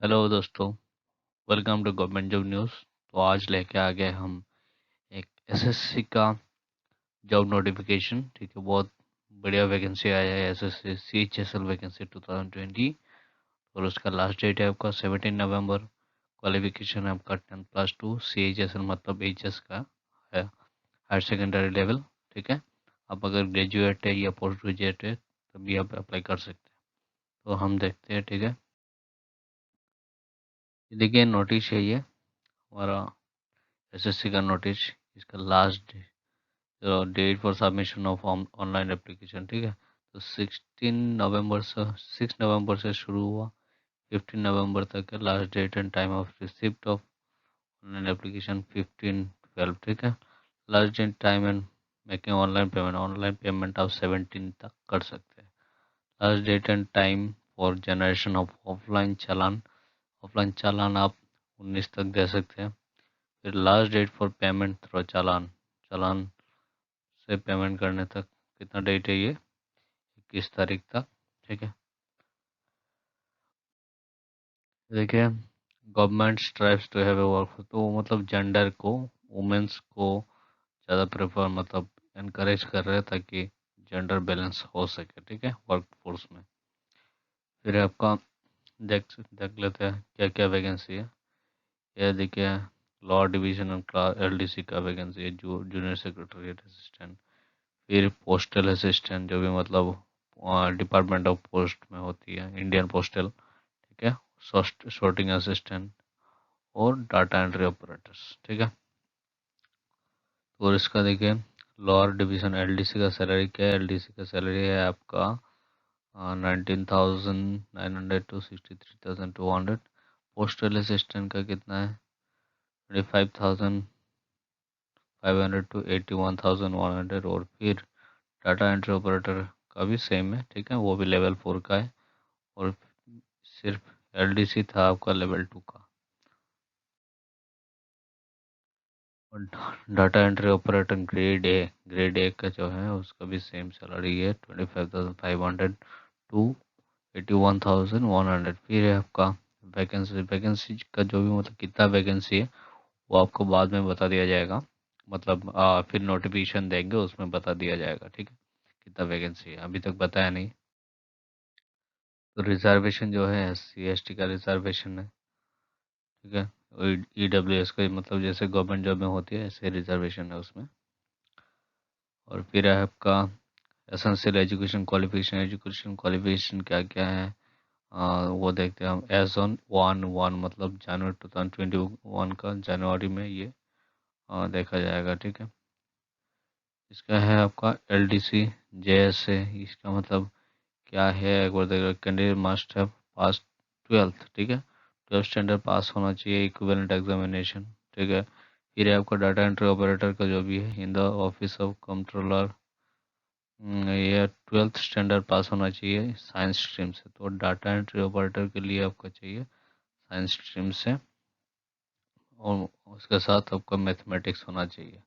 Hello दोस्तों, welcome to government job news. तो आज लेके आ गए हम एक एसएससी का जॉब नोटिफिकेशन। ठीक है, बहुत बढ़िया वैकेंसी आया है एसएससी सीएचएसएल वैकेंसी 2020 और उसका लास्ट डेट है आपका 17 नवंबर। क्वालिफिकेशन है आपका 10+2 सीएचएसएल मतलब एचएस का है, हायर सेकेंडरी लेवल। ठीक है, आप अगर ग्रेजुएट है या पोस्ट ग्रेजुएट है तभी आप अप्लाई कर सकते हैं। तो हम देखते हैं। ठीक है, ये देखिए नोटिस है, ये हमारा एसएससी का नोटिस। इसका last date for submission of online application. ठीक है, तो 6 नवंबर से शुरू हुआ, 15 नवंबर तक है last date and time of receipt of online application 15/12। ठीक है, last date time and making online payment आप 17 तक कर सकते हैं। Last date and time for generation of offline challan आप 19 तक दे सकते हैं। फिर last date for payment through challan challan से पेमेंट करने तक कितना डेट है, ये 21 तारीख तक। ठीक है, देखिए government strives to have a work, तो मतलब जेंडर को, वुमेन्स को ज़्यादा प्रेफर मतलब इनकरेज कर रहे हैं ताकि जेंडर बैलेंस हो सके। ठीक है, वर्क फोर्स में। फिर आपका देख लेते हैं क्या क्या वैकेंसी है। यह देखिए लॉ डिवीजन एंड एलडीसी का वैकेंसी है, जो जूनियर सेक्रेटरीट असिस्टेंट। फिर पोस्टल असिस्टेंट, जो भी मतलब डिपार्टमेंट ऑफ पोस्ट में होती है, इंडियन पोस्टल। ठीक है, sorting असिस्टेंट और डाटा एंट्री ऑपरेटर्स। ठीक है, और इसका देखिए लोअर डिवीजन एलडीसी का सैलरी क्या है। एलडीसी का सैलरी है आपका 19,900 टू 63,200। पोस्टल असिस्टेंट का कितना है 25,500 टू 81,100। और फिर डाटा एंट्री ऑपरेटर का भी सेम है। ठीक है, वो भी लेवल 4 का है। और सिर्फ एलडीसी था आपका लेवल 2 का। और data entry operator grade A का जो है उसका भी सेम सैलरी है 25,500 टू 81,100। फिर है आपका वैकेंसी का जो भी मतलब कितना वैकेंसी है वो आपको बाद में बता दिया जाएगा। मतलब फिर नोटिफिकेशन देंगे उसमें बता दिया जाएगा। ठीक है, कितना वैकेंसी है अभी तक बताया नहीं। तो रिजर्वेशन जो है SC ST का रिजर्वेशन है। ठीक है, और EWS का मतलब जैसे गवर्नमेंट जॉब में होती है ऐसे रिजर्वेशन है उसमें। और फिर है आपका एसेंशियल एजुकेशन क्वालिफिकेशन क्या क्या है, वो देखते हैं हम। एज ऑन 1/1 मतलब जनवरी 2021 का जनवरी में ये देखा जाएगा। ठीक है, इसका है आपका LDC JSA। इसका मतलब क्या है, एक बार देखो। Candidate must have pass 12th। ठीक है, 12th स्टैंडर्ड पास होना चाहिए, इक्विवेलेंट एग्जामिनेशन। ठीक है, फिर है आपका डाटा एंट्री ऑपरेटर का जो भी है in the office of controller, ये 12th स्टैंडर्ड पास होना चाहिए साइंस स्ट्रीम से। तो डाटा एंट्री ऑपरेटर के लिए आपका चाहिए साइंस स्ट्रीम से, और उसके साथ आपका मैथमेटिक्स होना चाहिए।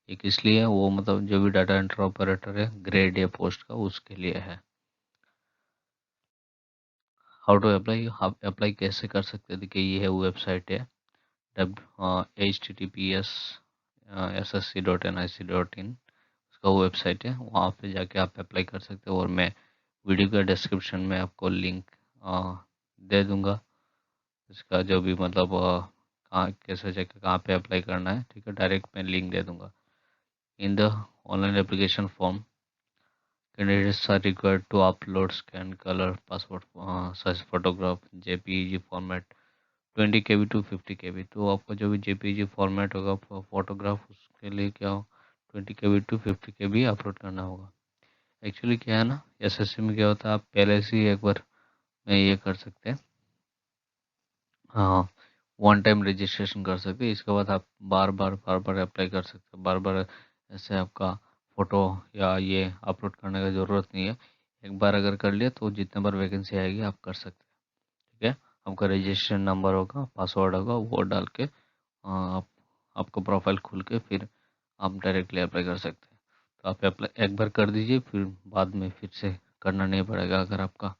एक इसलिए वो मतलब जो भी डाटा एंट्री ऑपरेटर है ग्रेड A पोस्ट का उसके लिए है। हाउ टू अप्लाई, आप अप्लाई कैसे कर सकते हैं, देखिए ये है वेबसाइट है https://ssc.nic.in, उसका वेबसाइट है, वहाँ पे जाके आप अप्लाई कर सकते हो। और मैं वीडियो का डिस्क्रिप्शन में आपको लिंक दे दूंगा, इसका जो भी मतलब कहाँ कैसे जाके कहाँ पे अप्लाई करना है। ठीक है, डायरेक्ट मैं लिंक दे दूंगा। In the online application form candidates are required to upload scanned color passport size photograph JPEG format 20 KB to 50 KB। तो आपका जो भी JPEG फॉर्मेट होगा फोटोग्राफ, उसके लिए क्या हो 20 KB to 50 KB अपलोड करना होगा। एक्चुअली क्या है ना, एसएससी में क्या होता है, आप पहले से ही एक बार में ये कर सकते हैं। हाँ, वन टाइम रजिस्ट्रेशन कर सकते हैं, इसके बाद आप बार बार अप्लाई कर सकते हैं। बार बार ऐसे आपका फ़ोटो या ये अपलोड करने का ज़रूरत नहीं है। एक बार अगर कर लिया तो जितने बार वैकेंसी आएगी आप कर सकते हैं। ठीक है, आपका रजिस्ट्रेशन नंबर होगा, पासवर्ड होगा, वो डाल के आप आपका प्रोफाइल खुल के फिर आप डायरेक्टली अप्लाई कर सकते हैं। तो आप अप्लाई एक बार कर दीजिए, फिर बाद में फिर से करना नहीं पड़ेगा। अगर आपका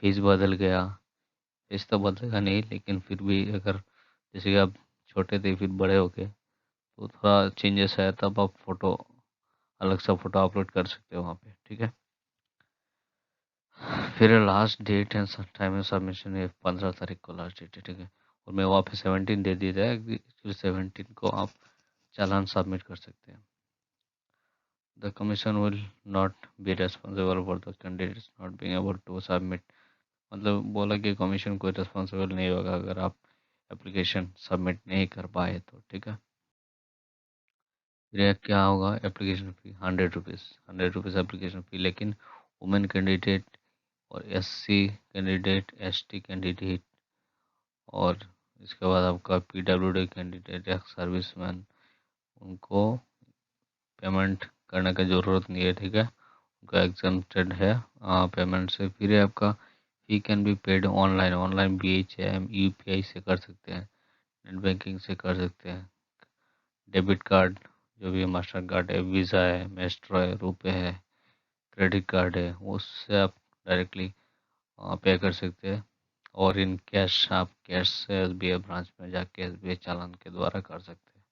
फीस बदल गया फेस तो बदलेगा नहीं, लेकिन फिर भी अगर जैसे कि आप छोटे थे फिर बड़े हो गए तो थोड़ा चेंजेस आया, तब आप फोटो अलग सा फोटो अपलोड कर सकते हो वहाँ पे, ठीक है। फिर last date and time of submission है 15 तारीख को लास्ट डेट है, ठीक है। और मैं वहाँ पे 17 दे दिया है, फिर 17 को आप चालान सबमिट कर सकते हैं। The commission will not be responsible for the candidates not being able to submit. मतलब बोला कि कमीशन कोई रेस्पॉन्सिबल नहीं होगा अगर आप एप्लीकेशन सबमिट नहीं कर पाए तो, ठीक है। फिर ये क्या होगा, application fee 100 rupees, 100 rupees application fee. लेकिन वुमेन कैंडिडेट और एससी कैंडिडेट, एसटी कैंडिडेट और इसके बाद आपका पीडब्ल्यूडी कैंडिडेट या सर्विसमैन, उनको पेमेंट करने की ज़रूरत नहीं है, ठीक है। उनका एग्जम्प्टेड है पेमेंट से। फिर ये आपका fee can be paid online, online BHIM UPI से कर सकते हैं, नेट बैंकिंग से कर सकते हैं, डेबिट कार्ड जो भी है, मास्टर कार्ड है, वीज़ा है, मेस्ट्रो है, रुपए है, क्रेडिट कार्ड है, उससे आप डायरेक्टली पे कर सकते हैं। और इन कैश आप कैश से SBI ब्रांच में जाके SBI चालान के द्वारा कर सकते हैं,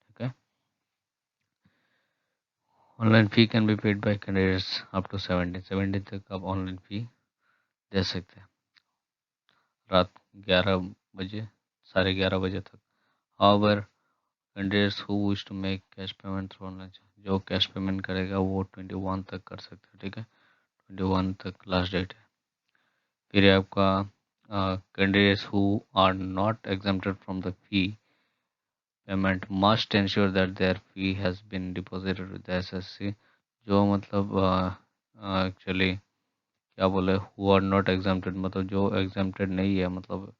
ठीक है। Online fee can be paid by candidates up to 17 तक आप ऑनलाइन फ़ी दे सकते हैं, रात 11 बजे, 11:30 बजे तक। However candidates who wish to make cash payment through online, जो कैश पेमेंट करेगा वो 21 तक कर सकते हैं, ठीक है। 21 तक लास्ट डेट है। फिर आपका candidates who are not exempted from the fee payment must ensure that their fee has been deposited with SSC। जो मतलब एक्चुअली क्या बोले, हु आर नॉट एग्जम्प्टेड मतलब जो एग्जम्प्टेड नहीं है, मतलब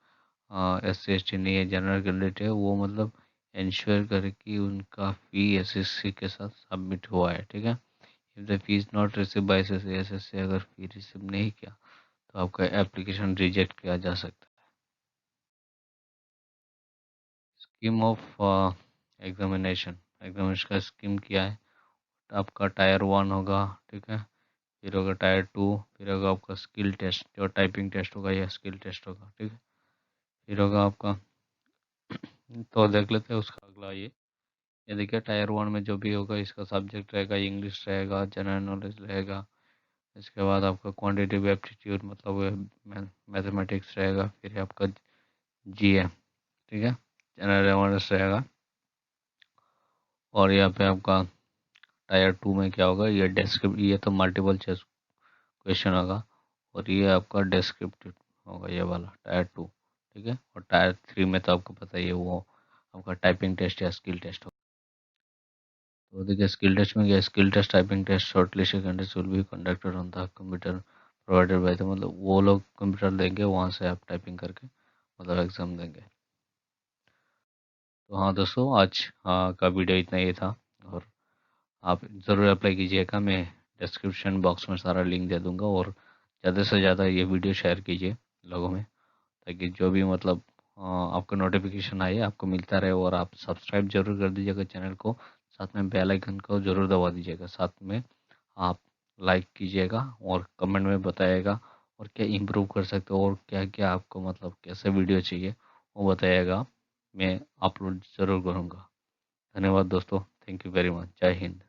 SC ST नहीं है, जनरल कैंडिडेट है, वो मतलब इंश्योर करे कि उनका फ़ी SSC के साथ सबमिट हुआ है, ठीक है। If the fee is not receive by SSC अगर फी रिसीव नहीं किया तो आपका एप्लीकेशन रिजेक्ट किया जा सकता है। स्कीम ऑफ एग्जामिनेशन, एग्जामिनेशन का स्कीम क्या है, आपका टायर 1 होगा, ठीक है। फिर होगा टायर 2, फिर होगा आपका स्किल टेस्ट, जो टाइपिंग टेस्ट होगा या स्किल टेस्ट होगा, ठीक है। फिर होगा आपका तो देख लेते हैं उसका अगला ये देखिए टायर 1 में जो भी होगा इसका सब्जेक्ट रहेगा, इंग्लिश रहेगा, जनरल नॉलेज रहेगा। इसके बाद आपका क्वांटिटेटिव एप्टीट्यूड मतलब मैथमेटिक्स रहेगा। फिर आपका GM, ठीक है, जनरल अवेयरनेस रहेगा। और यहाँ पे आपका टायर 2 में क्या होगा, ये डेस्क्रिप्ट, ये तो मल्टीपल चॉइस क्वेश्चन होगा, और ये आपका डेस्क्रिप्टिव होगा, ये वाला टायर 2, ठीक है। और टायर 3 में तो आपको पता ही है, वो आपका टाइपिंग टेस्ट या स्किल टेस्ट होगा। तो देखिए स्किल टेस्ट में क्या, skill test typing test shortlist candidates will be conducted on the computer provided by the, मतलब वो लोग कंप्यूटर देंगे, वहाँ से आप टाइपिंग करके मतलब एग्जाम देंगे। तो हाँ दोस्तों, आज का वीडियो इतना ही था, और आप ज़रूर अप्लाई कीजिएगा। मैं डिस्क्रिप्शन बॉक्स में सारा लिंक दे दूँगा, और ज़्यादा से ज़्यादा ये वीडियो शेयर कीजिए लोगों में, ताकि जो भी मतलब आपको नोटिफिकेशन आए, आपको मिलता रहे। और आप सब्सक्राइब जरूर कर दीजिएगा चैनल को, साथ में बेल आइकन को ज़रूर दबा दीजिएगा। साथ में आप लाइक कीजिएगा और कमेंट में बताइएगा और क्या इम्प्रूव कर सकते हो, और क्या क्या आपको मतलब कैसे वीडियो चाहिए वो बताइएगा, मैं अपलोड ज़रूर करूँगा। धन्यवाद दोस्तों, थैंक यू वेरी मच, जय हिंद।